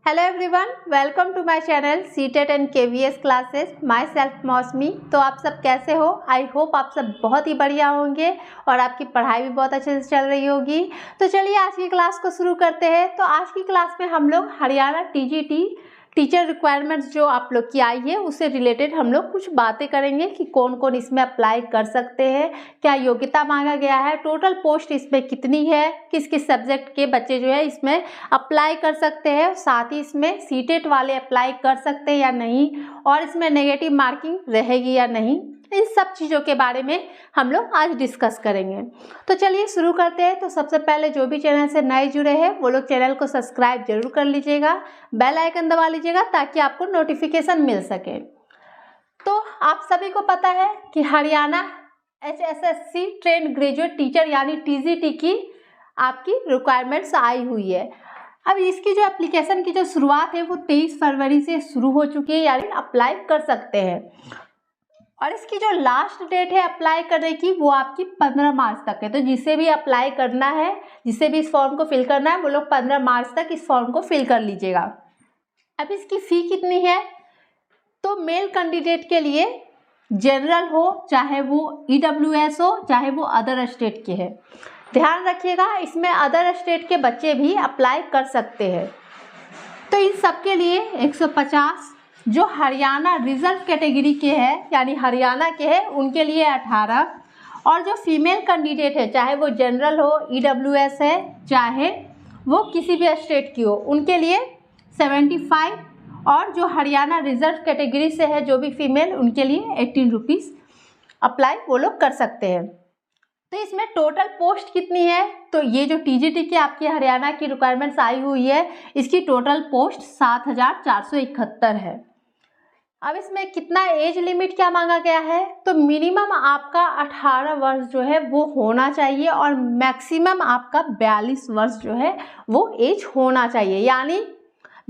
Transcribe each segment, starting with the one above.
Hello everyone, welcome to my channel CTET and KVS classes. Myself Mausami. तो आप सब कैसे हो? आई होप आप सब बहुत ही बढ़िया होंगे और आपकी पढ़ाई भी बहुत अच्छे से चल रही होगी। तो चलिए आज की क्लास को शुरू करते हैं। तो आज की क्लास में हम लोग हरियाणा टीजीटी टीचर रिक्वायरमेंट्स जो आप लोग की आई है उससे रिलेटेड हम लोग कुछ बातें करेंगे कि कौन कौन इसमें अप्लाई कर सकते हैं, क्या योग्यता मांगा गया है, टोटल पोस्ट इसमें कितनी है, किस किस सब्जेक्ट के बच्चे जो है इसमें अप्लाई कर सकते हैं, साथ ही इसमें सीटेट वाले अप्लाई कर सकते हैं या नहीं, और इसमें नेगेटिव मार्किंग रहेगी या नहीं, इन सब चीज़ों के बारे में हम लोग आज डिस्कस करेंगे। तो चलिए शुरू करते हैं। तो सबसे पहले जो भी चैनल से नए जुड़े हैं वो लोग चैनल को सब्सक्राइब जरूर कर लीजिएगा, बेल आइकन दबा लीजिएगा ताकि आपको नोटिफिकेशन मिल सके। तो आप सभी को पता है कि Haryana HSSC trained graduate teacher यानी TGT की आपकी रिक्वायरमेंट्स आई हुई है। अब इसकी जो एप्लीकेशन की जो शुरुआत है वो 23 फरवरी से शुरू हो चुकी है, यानी अप्लाई कर सकते हैं। और इसकी जो लास्ट डेट है अप्लाई करने की वो आपकी 15 मार्च तक है। तो जिसे भी अप्लाई करना है, जिसे भी इस फॉर्म को फिल करना है, वो लोग 15 मार्च तक इस फॉर्म को फिल कर लीजिएगा। अब इसकी फ़ी कितनी है? तो मेल कैंडिडेट के लिए जनरल हो, चाहे वो EWS हो, चाहे वो अदर स्टेट के है, ध्यान रखिएगा इसमें अदर स्टेट के बच्चे भी अप्लाई कर सकते हैं। तो इन सब के लिए 150, जो हरियाणा रिजर्व कैटेगरी के हैं यानी हरियाणा के हैं उनके लिए 18, और जो फीमेल कैंडिडेट है चाहे वो जनरल हो, EWS है, चाहे वो किसी भी स्टेट की हो, उनके लिए 75, और जो हरियाणा रिजर्व कैटेगरी से है जो भी फीमेल उनके लिए 18 रुपीज़ अप्लाई वो लोग कर सकते हैं। तो इसमें टोटल पोस्ट कितनी है? तो ये जो TGT की आपकी हरियाणा की रिक्वायरमेंट्स आई हुई है इसकी टोटल पोस्ट 7471 है। अब इसमें कितना एज लिमिट क्या मांगा गया है? तो मिनिमम आपका 18 वर्ष जो है वो होना चाहिए और मैक्सिमम आपका 42 वर्ष जो है वो एज होना चाहिए, यानी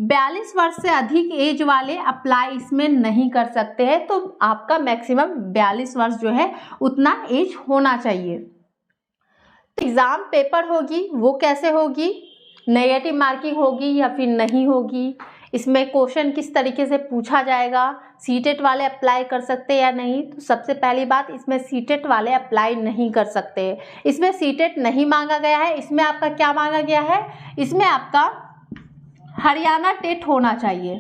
42 वर्ष से अधिक एज वाले अप्लाई इसमें नहीं कर सकते हैं। तो आपका मैक्सिमम 42 वर्ष जो है उतना एज होना चाहिए। तो एग्ज़ाम पेपर होगी वो कैसे होगी? नेगेटिव मार्किंग होगी या फिर नहीं होगी? इसमें क्वेश्चन किस तरीके से पूछा जाएगा? सीटेट वाले अप्लाई कर सकते हैं या नहीं? तो सबसे पहली बात, इसमें सीटेट वाले अप्लाई नहीं कर सकते। इसमें सीटेट नहीं मांगा गया है। इसमें आपका क्या मांगा गया है? इसमें आपका हरियाणा टेट होना चाहिए,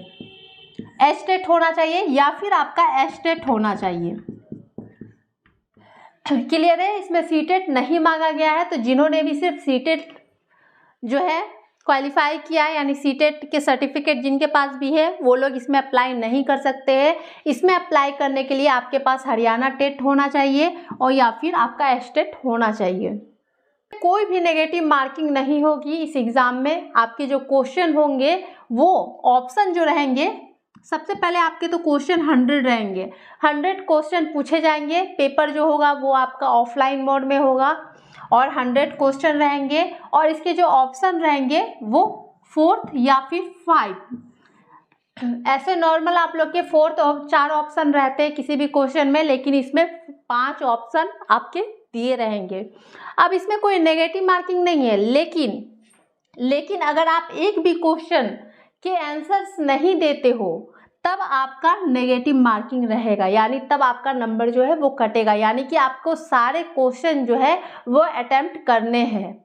एच टेट होना चाहिए या फिर आपका एच टेट होना चाहिए। क्लियर है? इसमें सीटेट नहीं मांगा गया है। तो जिन्होंने भी सिर्फ सीटेट जो है क्वालिफाई किया है यानी सीटेट के सर्टिफिकेट जिनके पास भी है वो लोग इसमें अप्लाई नहीं कर सकते हैं। इसमें अप्लाई करने के लिए आपके पास हरियाणा टेट होना चाहिए और या फिर आपका एच टेट होना चाहिए। कोई भी नेगेटिव मार्किंग नहीं होगी इस एग्ज़ाम में। आपके जो क्वेश्चन होंगे वो ऑप्शन जो रहेंगे, सबसे पहले आपके तो क्वेश्चन 100 रहेंगे, 100 क्वेश्चन पूछे जाएंगे। पेपर जो होगा वो आपका ऑफलाइन मोड में होगा और 100 क्वेश्चन रहेंगे और इसके जो ऑप्शन रहेंगे वो 4th या फिर 5। ऐसे नॉर्मल आप लोग के 4th और 4 ऑप्शन रहते हैं किसी भी क्वेश्चन में, लेकिन इसमें 5 ऑप्शन आपके दिए रहेंगे। अब इसमें कोई नेगेटिव मार्किंग नहीं है, लेकिन अगर आप एक भी क्वेश्चन के आंसर्स नहीं देते हो तब आपका नेगेटिव मार्किंग रहेगा, यानी तब आपका नंबर जो है वो कटेगा। यानी कि आपको सारे क्वेश्चन जो है वो अटेम्प्ट करने हैं,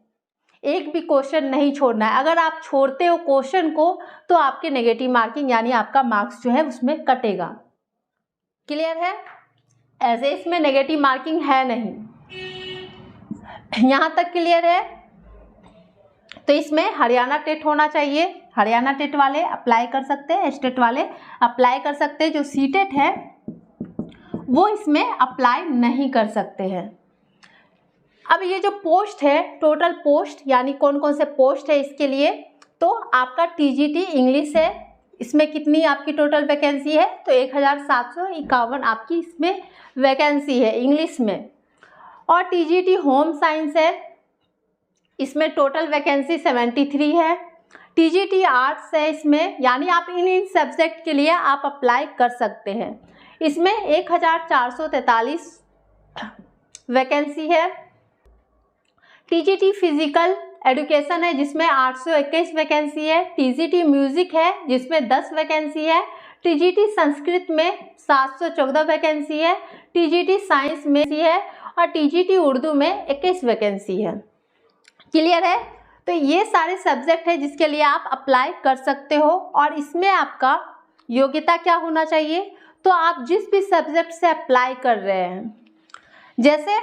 एक भी क्वेश्चन नहीं छोड़ना है। अगर आप छोड़ते हो क्वेश्चन को तो आपके नेगेटिव मार्किंग यानी आपका मार्क्स जो है उसमें कटेगा। क्लियर है? ऐसे इसमें नेगेटिव मार्किंग है नहीं। यहाँ तक क्लियर है? तो इसमें हरियाणा टेट होना चाहिए। हरियाणा टेट वाले अप्लाई कर सकते हैं, स्टेट वाले अप्लाई कर सकते हैं। जो सीटेट है वो इसमें अप्लाई नहीं कर सकते हैं। अब ये जो पोस्ट है, टोटल पोस्ट यानी कौन कौन से पोस्ट है इसके लिए, तो आपका TGT इंग्लिश है। इसमें कितनी आपकी टोटल वैकेंसी है? तो 1751 आपकी इसमें वैकेंसी है इंग्लिश में। और TGT होम साइंस है, इसमें टोटल वैकेंसी 73 है। TGT आर्ट्स है इसमें, यानी आप इन सब्जेक्ट के लिए आप अप्लाई कर सकते हैं। इसमें 1443 वैकेंसी है। TGT फिजिकल एजुकेशन है जिसमें 821 वैकेंसी है, टीजीटी म्यूजिक है जिसमें 10 वैकेंसी है, टीजीटी संस्कृत में 714 वैकेंसी है, टीजीटी साइंस में है और टीजीटी उर्दू में 21 वैकेंसी है। क्लियर है? तो ये सारे सब्जेक्ट है जिसके लिए आप अप्लाई कर सकते हो और इसमें आपका योग्यता क्या होना चाहिए, तो आप जिस भी सब्जेक्ट से अप्लाई कर रहे हैं, जैसे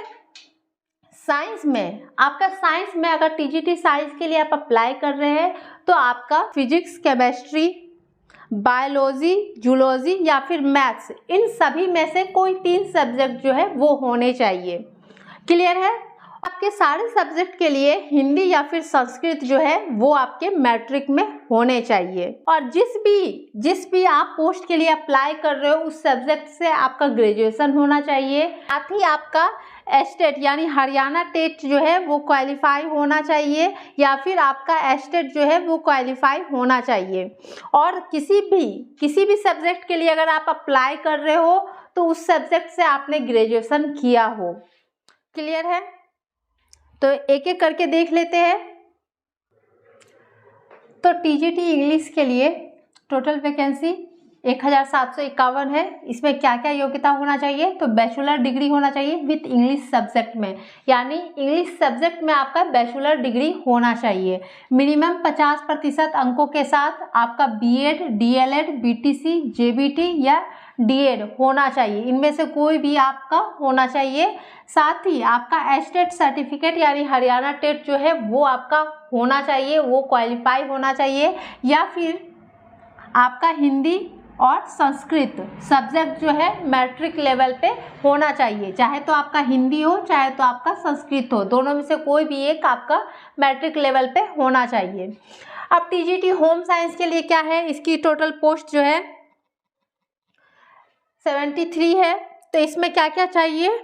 साइंस में आपका, साइंस में अगर टीजीटी साइंस के लिए आप अप्लाई कर रहे हैं तो आपका फिजिक्स, केमिस्ट्री, बायोलॉजी, जूलॉजी या फिर मैथ्स, इन सभी में से कोई 3 सब्जेक्ट जो है वो होने चाहिए। क्लियर है? आपके सारे सब्जेक्ट के लिए हिंदी या फिर संस्कृत जो है वो आपके मैट्रिक में होने चाहिए और जिस भी आप पोस्ट के लिए अप्लाई कर रहे हो उस सब्जेक्ट से आपका ग्रेजुएशन होना चाहिए। साथ ही आपका एस्टेट यानी हरियाणा टेट जो है वो क्वालिफाई होना चाहिए या फिर आपका एस्टेट जो है वो क्वालिफाई होना चाहिए और किसी भी सब्जेक्ट के लिए अगर आप अप्लाई कर रहे हो तो उस सब्जेक्ट से आपने ग्रेजुएशन किया हो। क्लियर है? तो एक एक करके देख लेते हैं। तो टीजीटी इंग्लिश के लिए टोटल वैकेंसी 1751 है। इसमें क्या क्या योग्यता होना चाहिए, तो बैचलर डिग्री होना चाहिए विथ इंग्लिश सब्जेक्ट में, यानी इंग्लिश सब्जेक्ट में आपका बैचलर डिग्री होना चाहिए। मिनिमम 50% अंकों के साथ आपका बीएड, डीएलएड, बीटीसी, जेबीटी या डीएड होना चाहिए, इनमें से कोई भी आपका होना चाहिए। साथ ही आपका एस्टेट सर्टिफिकेट यानी हरियाणा टेट जो है वो आपका होना चाहिए, वो क्वालिफाई होना चाहिए, या फिर आपका हिंदी और संस्कृत सब्जेक्ट जो है मैट्रिक लेवल पे होना चाहिए, चाहे तो आपका हिंदी हो चाहे तो आपका संस्कृत हो, दोनों में से कोई भी एक आपका मैट्रिक लेवल पे होना चाहिए। अब टीजीटी होम साइंस के लिए क्या है, इसकी टोटल पोस्ट जो है 73 है। तो इसमें क्या क्या चाहिए,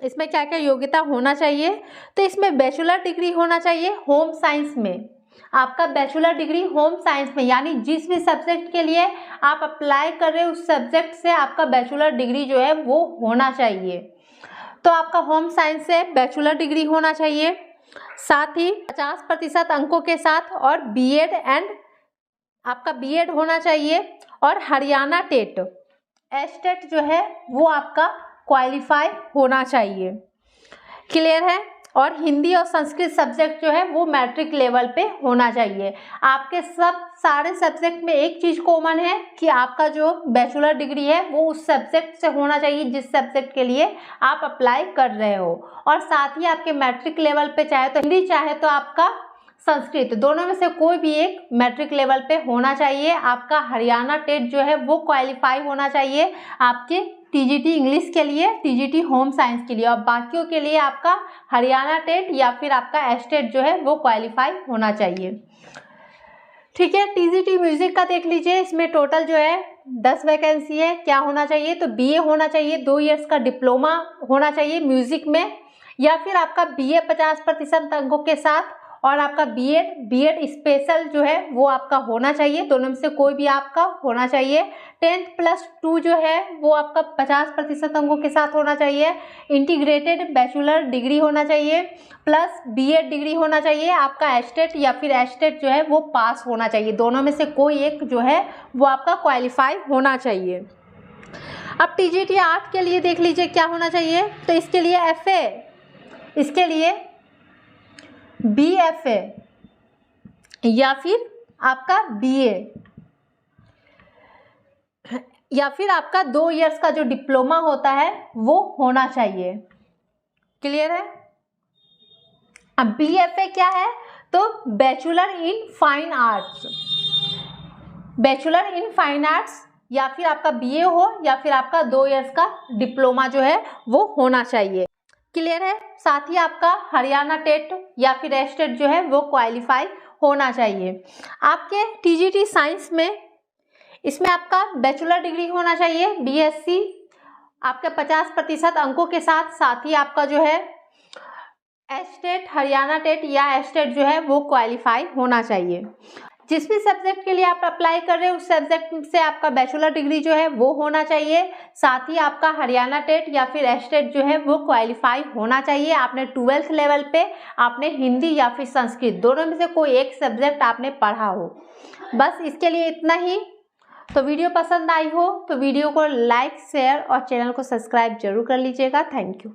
इसमें क्या क्या योग्यता होना चाहिए, तो इसमें बैचलर डिग्री होना चाहिए होम साइंस में, आपका बैचलर डिग्री होम साइंस में, यानी जिस भी सब्जेक्ट के लिए आप अप्लाई कर रहे हो उस सब्जेक्ट से आपका बैचलर डिग्री जो है वो होना चाहिए। तो आपका होम साइंस से बैचलर डिग्री होना चाहिए, साथ ही 50% अंकों के साथ, और बीएड एंड आपका बीएड होना चाहिए, और हरियाणा टेट एस्टेट जो है वो आपका क्वालिफाई होना चाहिए। क्लियर है? और हिंदी और संस्कृत सब्जेक्ट जो है वो मैट्रिक लेवल पे होना चाहिए। आपके सारे सब्जेक्ट में एक चीज़ कॉमन है कि आपका जो बैचलर डिग्री है वो उस सब्जेक्ट से होना चाहिए जिस सब्जेक्ट के लिए आप अप्लाई कर रहे हो, और साथ ही आपके मैट्रिक लेवल पे चाहे तो हिंदी चाहे तो आपका संस्कृत, दोनों में से कोई भी एक मैट्रिक लेवल पे होना चाहिए। आपका हरियाणा टेट जो है वो क्वालिफाई होना चाहिए आपके टीजीटी इंग्लिश के लिए, टीजीटी होम साइंस के लिए, और बाकियों के लिए आपका हरियाणा टेट या फिर आपका एस्टेट जो है वो क्वालिफाई होना चाहिए। ठीक है, टीजीटी म्यूजिक का देख लीजिए। इसमें टोटल जो है 10 वैकेंसी है। क्या होना चाहिए, तो बीए होना चाहिए, 2 इयर्स का डिप्लोमा होना चाहिए म्यूजिक में, या फिर आपका बीए 50% अंकों के साथ, और आपका बीएड स्पेशल जो है वो आपका होना चाहिए, दोनों में से कोई भी आपका होना चाहिए। 10+2 जो है वो आपका 50% अंकों के साथ होना चाहिए। इंटीग्रेटेड बैचलर डिग्री होना चाहिए प्लस बीएड डिग्री होना चाहिए। आपका एस्टेट या फिर एस्टेट जो है वो पास होना चाहिए, दोनों में से कोई एक जो है वो आपका क्वालिफाई होना चाहिए। अब टीजीटी 8 के लिए देख लीजिए क्या होना चाहिए, तो इसके लिए एफए, इसके लिए बीएफए या फिर आपका बीए, या फिर आपका 2 इयर्स का जो डिप्लोमा होता है वो होना चाहिए। क्लियर है? अब बीएफए क्या है, तो bachelor in fine arts, bachelor in fine arts, या फिर आपका बीए हो या फिर आपका 2 इयर्स का डिप्लोमा जो है वो होना चाहिए। क्लियर है? साथ ही आपका हरियाणा टेट या फिर एस्टेट जो है वो क्वालिफाई होना चाहिए। आपके टीजीटी साइंस में इसमें आपका बैचलर डिग्री होना चाहिए, बीएससी, आपके 50% अंकों के साथ, साथ ही आपका जो है एस्टेट, हरियाणा टेट या एस्टेट जो है वो क्वालिफाई होना चाहिए। जिस भी सब्जेक्ट के लिए आप अप्लाई कर रहे हैं उस सब्जेक्ट से आपका बैचलर डिग्री जो है वो होना चाहिए। साथ ही आपका हरियाणा टेट या फिर एस्टेट जो है वो क्वालिफाई होना चाहिए। आपने 12th लेवल पे आपने हिंदी या फिर संस्कृत दोनों में से कोई एक सब्जेक्ट आपने पढ़ा हो। बस इसके लिए इतना ही। तो वीडियो पसंद आई हो तो वीडियो को लाइक, शेयर और चैनल को सब्सक्राइब जरूर कर लीजिएगा। Thank you.